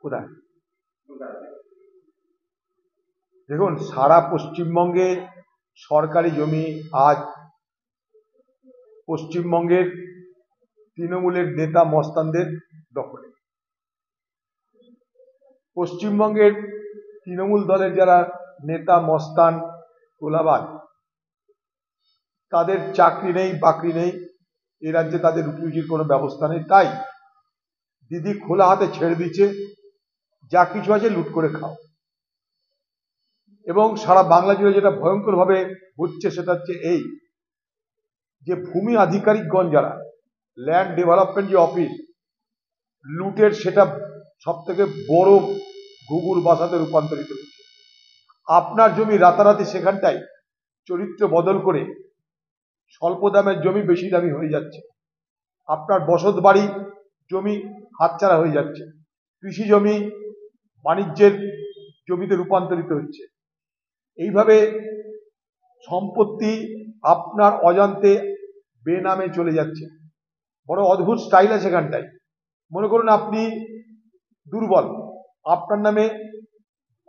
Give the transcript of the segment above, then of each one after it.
কোথায় দেখুন, সারা পশ্চিমবঙ্গে সরকারি জমি আজ পশ্চিমবঙ্গের তৃণমূলের নেতা মস্তানদের দখলে। পশ্চিমবঙ্গের তৃণমূল দলের যারা নেতা মস্তান তোলাবাজ, তাদের চাকরি নেই, বাকরি নেই, এ রাজ্যে তাদের রুটি রুজির কোনো ব্যবস্থা নেই। তাই দিদি খোলা হাতে ছেড়ে দিচ্ছে, যা কিছু আছে লুট করে খাও। এবং সারা বাংলা জুড়ে যেটা ভয়ঙ্করভাবে হচ্ছে সেটা হচ্ছে এই যে ভূমি আধিকারিকগণ যারা, ল্যান্ড ডেভেলপমেন্ট যে অফিস, লুটের সেটা সব থেকে বড় ঘুঘুর বাসাতে রূপান্তরিত হচ্ছে। আপনার জমি রাতারাতি সেখানটাই চরিত্র বদল করে স্বল্প দামের জমি বেশি দামি হয়ে যাচ্ছে। আপনার বসত বাড়ি জমি হাতছাড়া হয়ে যাচ্ছে। কৃষি জমি বাণিজ্যের জমিতে রূপান্তরিত হচ্ছে। এইভাবে সম্পত্তি আপনার অজান্তে বেনামে চলে যাচ্ছে। বড় অদ্ভুত স্টাইল আছে এখানটায়। মনে করুন আপনি দুর্বল, আপনার নামে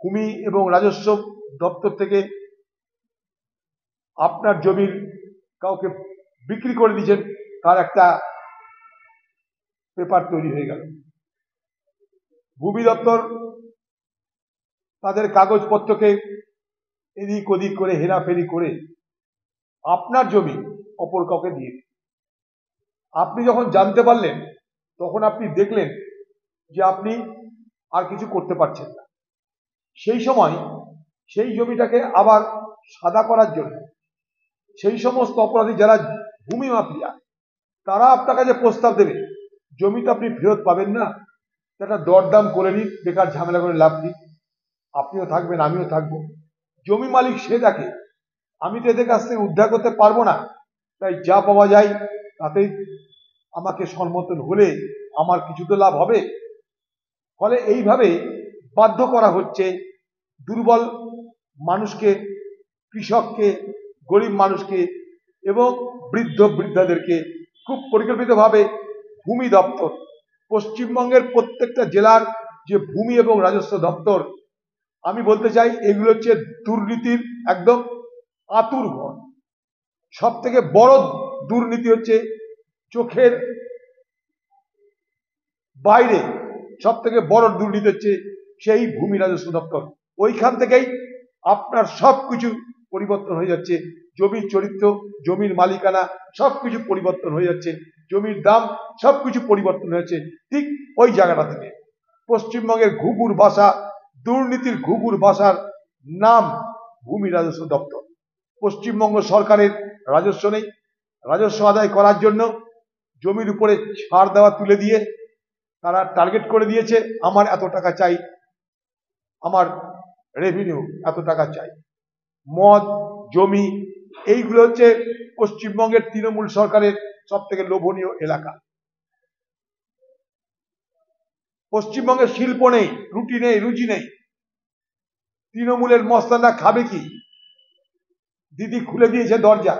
ভূমি এবং রাজস্ব দপ্তর থেকে আপনার জমির কাউকে বিক্রি করে দিয়েছেন, তার একটা পেপার তৈরি হয়ে গেল। ভূমি দপ্তর তাদের কাগজপত্রকে এদিক ওদিক করে হেরাফেরি করে আপনার জমি অপর কাউকে দিয়ে দিন। আপনি যখন জানতে পারলেন, তখন আপনি দেখলেন যে আপনি আর কিছু করতে পারছেন না। সেই সময় সেই জমিটাকে আবার সাদা করার জন্য সেই সমস্ত অপরাধী যারা ভূমি মাফিয়া, তারা আপনার কাছে প্রস্তাব দেবে, জমিটা আপনি ফেরত পাবেন না, একটা দরদাম করে নিন, বেকার ঝামেলা করে লাভ নেই, আপনিও থাকবেন আমিও থাকবো। জমি মালিক সে দেখে আমি তো এদের কাছ থেকে উদ্ধার করতে পারবো না, তাই যা পাওয়া যায় তাতেই আমাকে সম্মতন হলে আমার কিছু তো লাভ হবে। ফলে এইভাবে বাধ্য করা হচ্ছে দুর্বল মানুষকে, কৃষককে, গরিব মানুষকে এবং বৃদ্ধ বৃদ্ধাদেরকে খুব পরিকল্পিতভাবে ভূমি দপ্তর, পশ্চিমবঙ্গের প্রত্যেকটা জেলার যে ভূমি এবং রাজস্ব দপ্তর, আমি বলতে চাই এগুলো হচ্ছে দুর্নীতির একদম আতুর ঘর। সব থেকে বড় দুর্নীতি হচ্ছে চোখের বাইরে, সব থেকে বড় দুর্নীতি হচ্ছে সেই ভূমি রাজস্ব দপ্তর। ওইখান থেকেই আপনার সবকিছু পরিবর্তন হয়ে যাচ্ছে। জমির চরিত্র, জমির মালিকানা সবকিছু পরিবর্তন হয়ে যাচ্ছে, জমির দাম সবকিছু পরিবর্তন হয়েছে ঠিক ওই জায়গাটা থেকে। পশ্চিমবঙ্গের ঘুঘুর বাসা, দুর্নীতির ঘুঘুর বাসার নাম ভূমি রাজস্ব দপ্তর। পশ্চিমবঙ্গ সরকারের রাজস্ব নেই, রাজস্ব আদায় করার জন্য জমির উপরে ছাড় দেওয়া তুলে দিয়ে তারা টার্গেট করে দিয়েছে, আমার এত টাকা চাই, আমার রেভিনিউ এত টাকা চাই। মদ, জমি, এইগুলো হচ্ছে পশ্চিমবঙ্গের তৃণমূল সরকারের সব থেকে লোভনীয় এলাকা। পশ্চিমবঙ্গের শিল্প নেই, রুটি নেই, রুজি নেই, তৃণমূলের মস্তানরা খাবে কি? দিদি খুলে দিয়েছে দরজা।